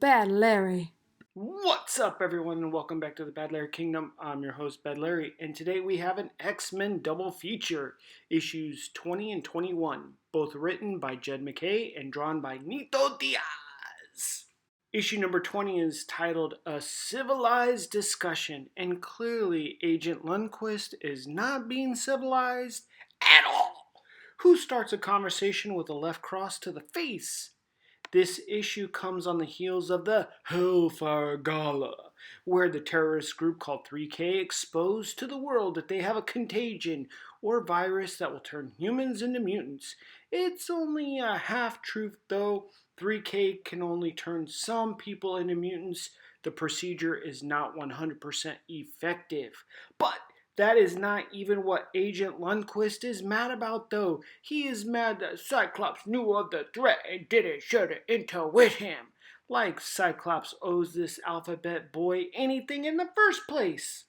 Bad Larry. What's up, everyone, and welcome back to the Bad Larry Kingdom. I'm your host, Bad Larry, and today we have an X-Men double feature, issues 20 and 21, both written by Jed MacKay and drawn by Nito Diaz. Issue number 20 is titled A Civilized Discussion, and clearly Agent Lundquist is not being civilized at all. Who starts a conversation with a left cross to the face? This issue comes on the heels of the Hellfire Gala, where the terrorist group called 3K exposed to the world that they have a contagion or virus that will turn humans into mutants. It's only a half-truth though. 3K can only turn some people into mutants. The procedure is not 100% effective. But that is not even what Agent Lundquist is mad about, though. He is mad that Cyclops knew of the threat and didn't share the intel with him. Like Cyclops owes this alphabet boy anything in the first place.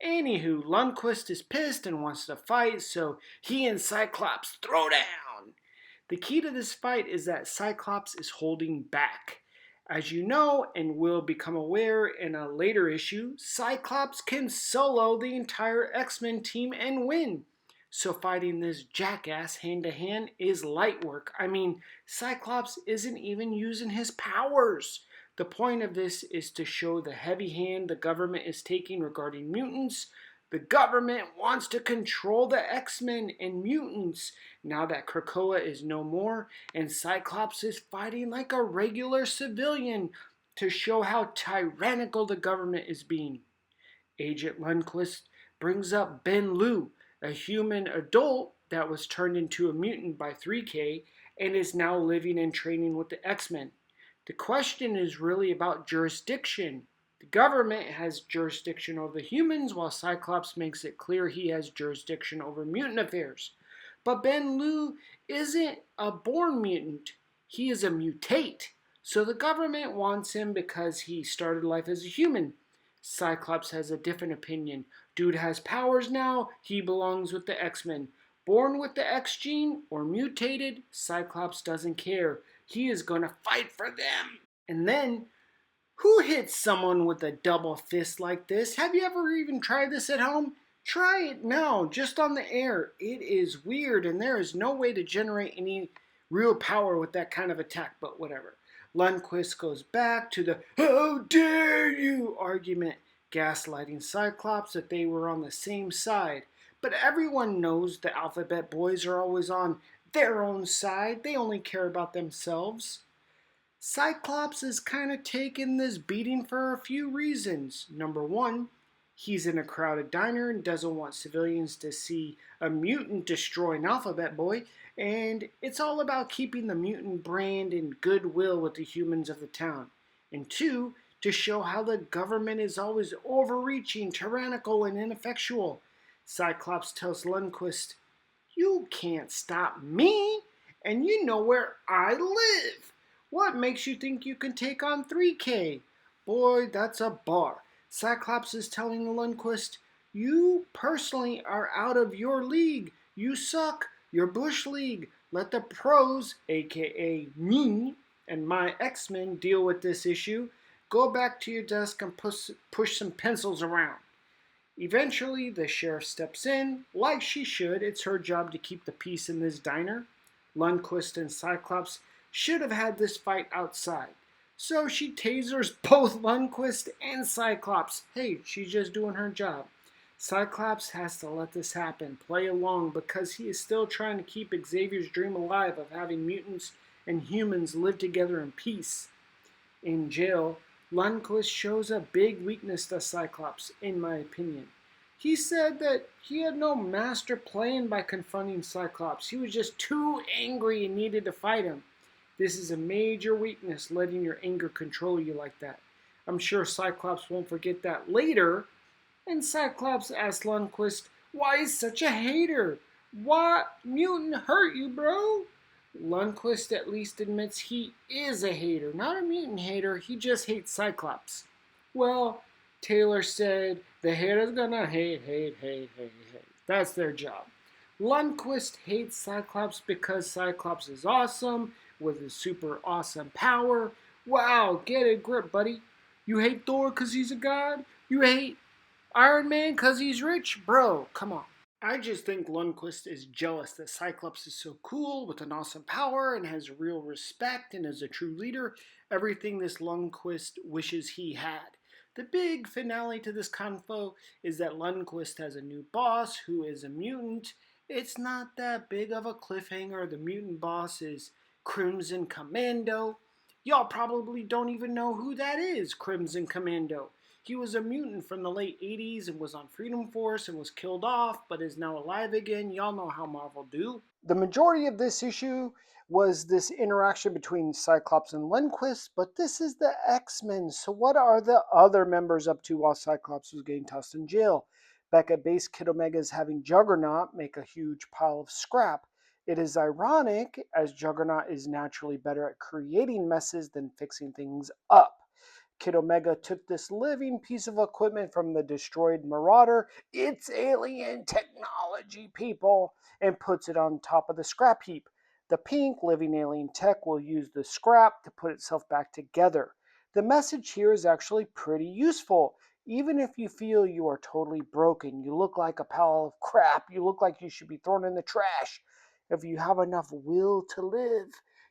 Anywho, Lundquist is pissed and wants to fight, so he and Cyclops throw down. The key to this fight is that Cyclops is holding back. As you know and will become aware in a later issue, Cyclops can solo the entire X-Men team and win. So fighting this jackass hand to hand is light work. I mean, Cyclops isn't even using his powers. The point of this is to show the heavy hand the government is taking regarding mutants. The government wants to control the X-Men and mutants now that Krakoa is no more and Cyclops is fighting like a regular civilian to show how tyrannical the government is being. Agent Lundquist brings up Ben Liu, a human adult that was turned into a mutant by 3K and is now living and training with the X-Men. The question is really about jurisdiction. The government has jurisdiction over humans, while Cyclops makes it clear he has jurisdiction over mutant affairs. But Ben Liu isn't a born mutant. He is a mutate. So the government wants him because he started life as a human. Cyclops has a different opinion. Dude has powers now. He belongs with the X-Men. Born with the X gene or mutated, Cyclops doesn't care. He is going to fight for them. And then, who hits someone with a double fist like this? Have you ever even tried this at home? Try it now, just on the air. It is weird, and there is no way to generate any real power with that kind of attack, but whatever. Lundquist goes back to the "how dare you" argument, gaslighting Cyclops that they were on the same side. But everyone knows the alphabet boys are always on their own side. They only care about themselves. Cyclops is kind of taking this beating for a few reasons. Number one, he's in a crowded diner and doesn't want civilians to see a mutant destroy an alphabet boy, and it's all about keeping the mutant brand and goodwill with the humans of the town. And two, to show how the government is always overreaching, tyrannical, and ineffectual. Cyclops tells Lundquist, "You can't stop me, and you know where I live. What makes you think you can take on 3K? Boy, that's a bar." Cyclops is telling Lundquist, "You personally are out of your league. You suck. Your Bush League. Let the pros, aka me and my X-Men, deal with this issue. Go back to your desk and push some pencils around." Eventually, the sheriff steps in, like she should. It's her job to keep the peace in this diner. Lundquist and Cyclops should have had this fight outside. So she tasers both Lundquist and Cyclops. Hey, she's just doing her job. Cyclops has to let this happen, play along, because he is still trying to keep Xavier's dream alive of having mutants and humans live together in peace. In jail, Lundquist shows a big weakness to Cyclops, in my opinion. He said that he had no master plan by confronting Cyclops. He was just too angry and needed to fight him. This is a major weakness, letting your anger control you like that. I'm sure Cyclops won't forget that later. And Cyclops asks Lundquist, "Why is such a hater? What mutant hurt you, bro?" Lundquist at least admits he is a hater, not a mutant hater. He just hates Cyclops. Well, Taylor said the hater's gonna hate. That's their job. Lundquist hates Cyclops because Cyclops is awesome with his super awesome power, Wow, get a grip, buddy. You hate Thor because he's a god? You hate Iron Man because he's rich? Bro, come on. I just think Lundquist is jealous that Cyclops is so cool with an awesome power and has real respect and is a true leader. Everything this Lundquist wishes he had. The big finale to this convo is that Lundquist has a new boss who is a mutant. It's not that big of a cliffhanger. The mutant boss is Crimson Commando. Y'all probably don't even know who that is, Crimson Commando. He was a mutant from the late 80s and was on Freedom Force and was killed off, but is now alive again. Y'all know how Marvel do. The majority of this issue was this interaction between Cyclops and Lundquist, but this is the X-Men, so what are the other members up to while Cyclops was getting tossed in jail? Back at base, Kid Omega is having Juggernaut make a huge pile of scrap. It is ironic, as Juggernaut is naturally better at creating messes than fixing things up. Kid Omega took this living piece of equipment from the destroyed Marauder, it's alien technology, people, and puts it on top of the scrap heap. The pink living alien tech will use the scrap to put itself back together. The message here is actually pretty useful. Even if you feel you are totally broken, you look like a pile of crap, you look like you should be thrown in the trash. If you have enough will to live,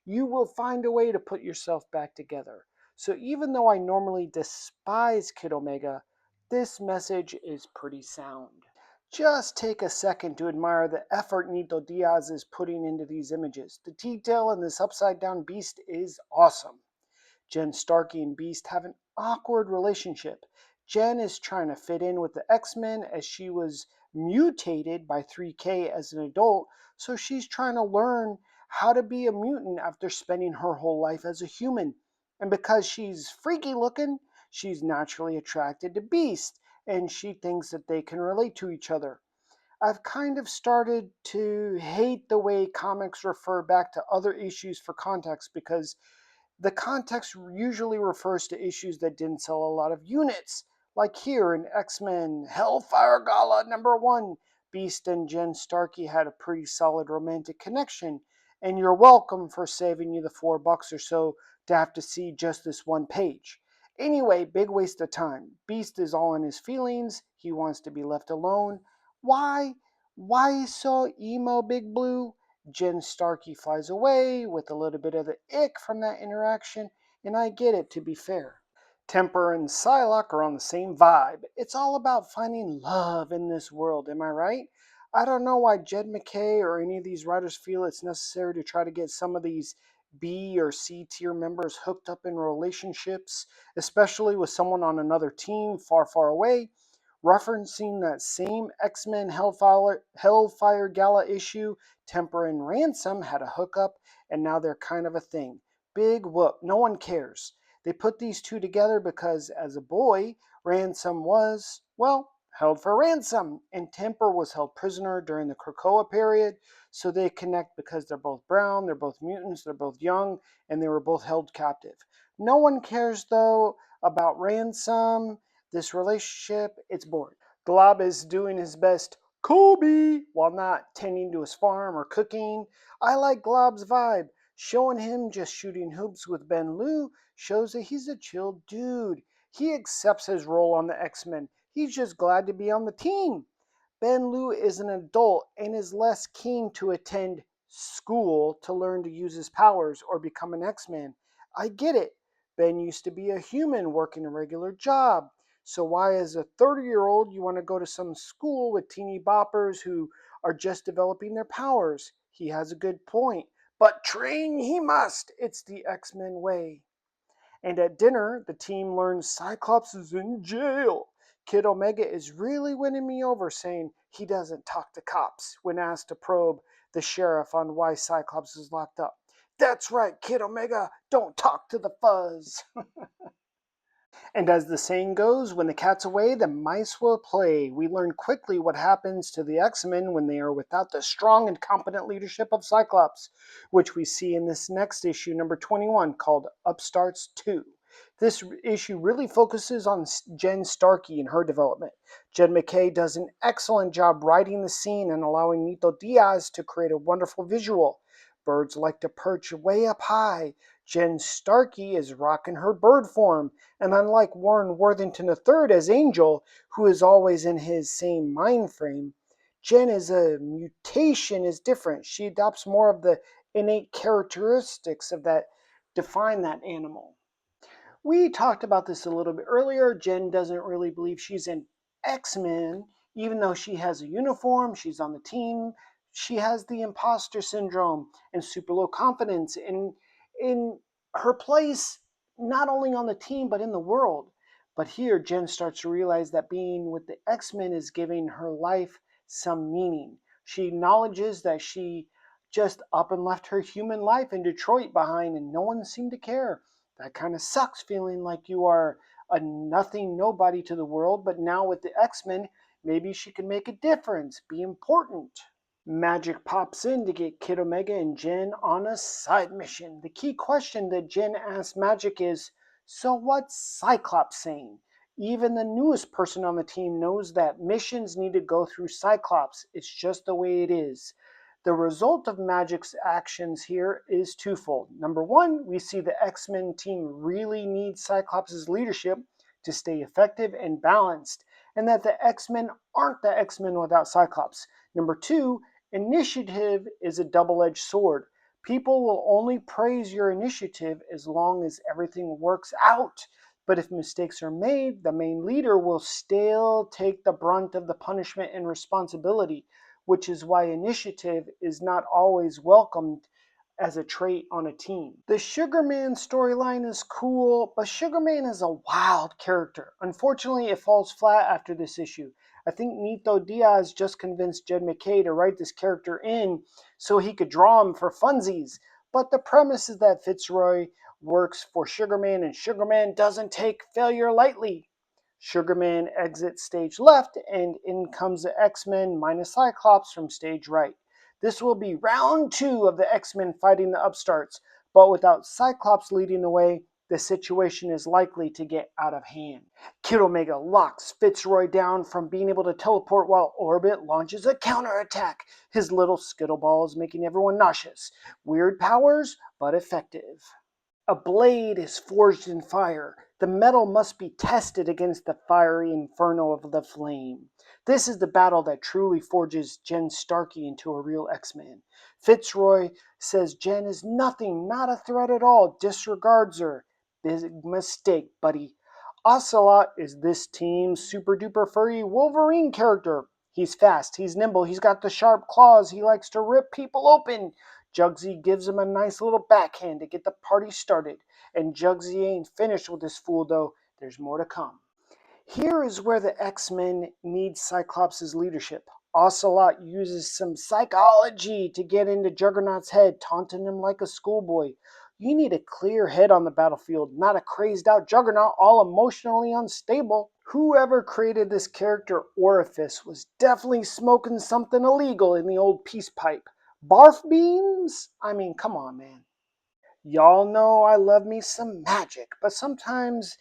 you will find a way to put yourself back together. So even though I normally despise Kid Omega, this message is pretty sound. Just take a second to admire the effort Nito Diaz is putting into these images. The detail in this upside down beast is awesome. Jen Starkey and Beast have an awkward relationship. Jen is trying to fit in with the X-Men as she was mutated by 3K as an adult, so she's trying to learn how to be a mutant after spending her whole life as a human. And because she's freaky looking, she's naturally attracted to Beast, and she thinks that they can relate to each other. I've kind of started to hate the way comics refer back to other issues for context because the context usually refers to issues that didn't sell a lot of units, like here in X-Men Hellfire Gala #1. Beast and Jen Starkey had a pretty solid romantic connection, and you're welcome for saving you the $4 or so to have to see just this one page. Anyway, big waste of time. Beast is all in his feelings. He wants to be left alone. Why? Why so emo, Big Blue? Jen Starkey flies away with a little bit of the ick from that interaction, and I get it, to be fair. Temper and Psylocke are on the same vibe. It's all about finding love in this world, am I right? I don't know why Jed McKay or any of these writers feel it's necessary to try to get some of these B or C tier members hooked up in relationships, especially with someone on another team far, far away. Referencing that same X-Men Hellfire Gala issue, Temper and Ransom had a hookup, and now they're kind of a thing. Big whoop, no one cares. They put these two together because, as a boy, Ransom was, well, held for ransom, and Temper was held prisoner during the Krakoa period, so they connect because they're both brown, they're both mutants, they're both young, and they were both held captive. No one cares, though, about Ransom, this relationship. It's boring. Glob is doing his best Kobe while not tending to his farm or cooking. I like Glob's vibe. Showing him just shooting hoops with Ben Liu shows that he's a chill dude. He accepts his role on the X-Men. He's just glad to be on the team. Ben Liu is an adult and is less keen to attend school to learn to use his powers or become an X-Man. I get it. Ben used to be a human working a regular job. So why, as a 30-year-old, you want to go to some school with teeny boppers who are just developing their powers? He has a good point. But train he must. It's the X-Men way. And at dinner, the team learns Cyclops is in jail. Kid Omega is really winning me over, saying he doesn't talk to cops when asked to probe the sheriff on why Cyclops is locked up. That's right, Kid Omega, don't talk to the fuzz. And as the saying goes, when the cat's away, the mice will play. We learn quickly what happens to the X-Men when they are without the strong and competent leadership of Cyclops, which we see in this next issue, #21, called Upstarts 2. This issue really focuses on Jen Starkey and her development. Jed McKay does an excellent job writing the scene and allowing Nito Diaz to create a wonderful visual. Birds like to perch way up high. Jen Starkey is rocking her bird form, and unlike Warren Worthington III as Angel, who is always in his same mind frame, Jen is a mutation is different. She adopts more of the innate characteristics of that define that animal. We talked about this a little bit earlier. Jen doesn't really believe she's an X-Men, even though she has a uniform, she's on the team. She has the imposter syndrome and super low confidence in her place, not only on the team, but in the world. But here, Jen starts to realize that being with the X-Men is giving her life some meaning. She acknowledges that she just up and left her human life in Detroit behind, and no one seemed to care. That kind of sucks, feeling like you are a nothing nobody to the world, but now with the X-Men, maybe she can make a difference, be important. Magic pops in to get Kid Omega and Jen on a side mission. The key question that Jen asks Magic is, so what's Cyclops saying? Even the newest person on the team knows that missions need to go through Cyclops. It's just the way it is. The result of Magic's actions here is twofold. Number one, we see the X-Men team really needs Cyclops' leadership to stay effective and balanced, and that the X-Men aren't the X-Men without Cyclops. Number two, initiative is a double-edged sword. People will only praise your initiative as long as everything works out. But if mistakes are made, the main leader will still take the brunt of the punishment and responsibility, which is why initiative is not always welcomed as a trait on a team. The Sugarman storyline is cool, but Sugarman is a wild character. Unfortunately, it falls flat after this issue. I think Nito Diaz just convinced Jed McKay to write this character in so he could draw him for funsies. But the premise is that Fitzroy works for Sugarman, and Sugarman doesn't take failure lightly. Sugarman exits stage left, and in comes the X-Men minus Cyclops from stage right. This will be round 2 of the X-Men fighting the upstarts, but without Cyclops leading the way, the situation is likely to get out of hand. Kid Omega locks Fitzroy down from being able to teleport while Orbit launches a counterattack. His little skittleball is making everyone nauseous. Weird powers, but effective. A blade is forged in fire. The metal must be tested against the fiery inferno of the flame. This is the battle that truly forges Jen Starkey into a real X-Man. Fitzroy says Jen is nothing, not a threat at all, disregards her. Big mistake, buddy. Ocelot is this team's super duper furry Wolverine character. He's fast, he's nimble, he's got the sharp claws, he likes to rip people open. Jugsy gives him a nice little backhand to get the party started. And Jugsy ain't finished with this fool though. There's more to come. Here is where the X-Men need Cyclops' leadership. Ocelot uses some psychology to get into Juggernaut's head, taunting him like a schoolboy. You need a clear head on the battlefield, not a crazed out Juggernaut all emotionally unstable. Whoever created this character Orifice was definitely smoking something illegal in the old peace pipe. Barf beans? I mean, come on, man. Y'all know I love me some magic, but sometimes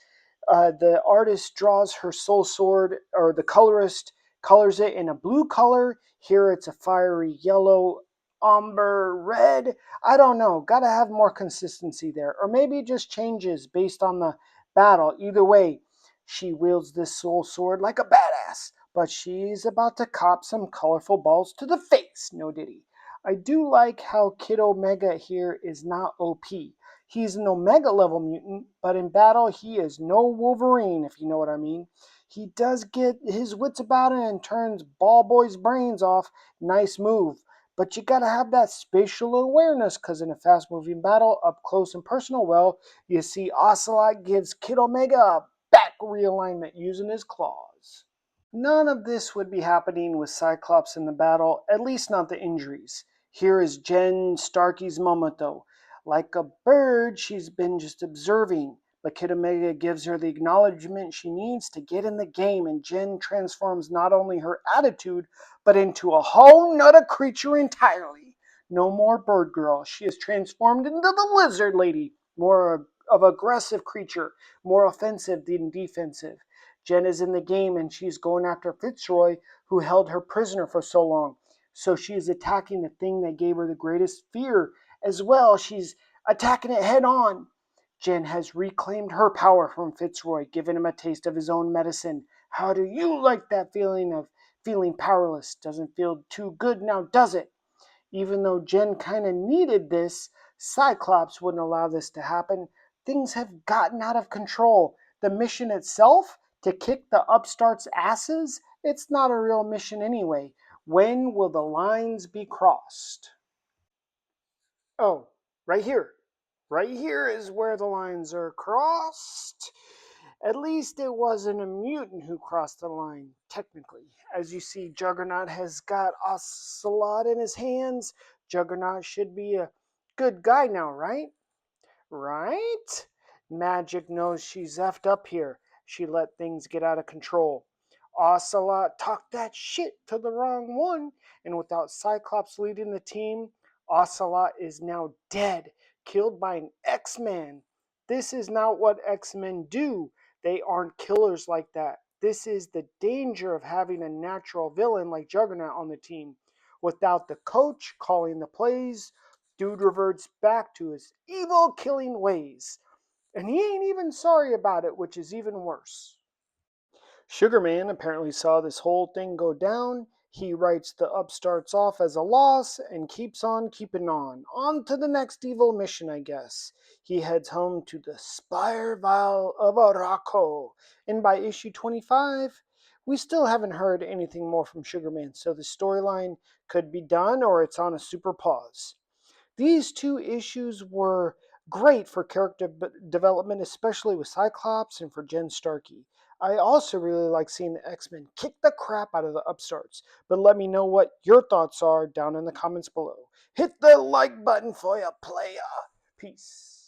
the artist draws her soul sword, or the colorist colors it in a blue color. Here it's a fiery yellow, umber red. I don't know. Gotta have more consistency there. Or maybe it just changes based on the battle. Either way, she wields this soul sword like a badass, but she's about to cop some colorful balls to the face. No diddy. I do like how Kid Omega here is not OP. He's an Omega level mutant, but in battle he is no Wolverine, if you know what I mean. He does get his wits about him and turns Ball Boy's brains off. Nice move. But you gotta have that spatial awareness, because in a fast moving battle, up close and personal, well, you see Ocelot gives Kid Omega a back realignment using his claws. None of this would be happening with Cyclops in the battle, at least not the injuries. Here is Jen Starkey's moment though. Like a bird, she's been just observing, but Kid Omega gives her the acknowledgement she needs to get in the game, and Jen transforms not only her attitude, but into a whole nother creature entirely. No more bird girl. She is transformed into the lizard lady, more of aggressive creature, more offensive than defensive. Jen is in the game and she's going after Fitzroy, who held her prisoner for so long. So she is attacking the thing that gave her the greatest fear. As well, she's attacking it head on. Jen has reclaimed her power from Fitzroy, giving him a taste of his own medicine. How do you like that feeling of feeling powerless? Doesn't feel too good now, does it? Even though Jen kind of needed this, Cyclops wouldn't allow this to happen. Things have gotten out of control. The mission itself, to kick the upstarts' asses, it's not a real mission anyway. When will the lines be crossed? Oh, right here. Right here is where the lines are crossed. At least it wasn't a mutant who crossed the line, technically. As you see, Juggernaut has got Ocelot in his hands. Juggernaut should be a good guy now, right? Right? Magic knows she's effed up here. She let things get out of control. Ocelot talked that shit to the wrong one, and without Cyclops leading the team, Ocelot is now dead, killed by an X-Man. This is not what X-Men do. They aren't killers like that. This is the danger of having a natural villain like Juggernaut on the team. Without the coach calling the plays, dude reverts back to his evil killing ways. And he ain't even sorry about it, which is even worse. Sugarman apparently saw this whole thing go down. He writes the upstarts off as a loss and keeps on keeping on. On to the next evil mission, I guess. He heads home to the Spire Vial of Araco. And by issue 25, we still haven't heard anything more from Sugarman, so the storyline could be done or it's on a super pause. These two issues were great for character development, especially with Cyclops and for Jen Starkey. I also really like seeing the X-Men kick the crap out of the upstarts, but let me know what your thoughts are down in the comments below. Hit the like button for ya, playa. Peace.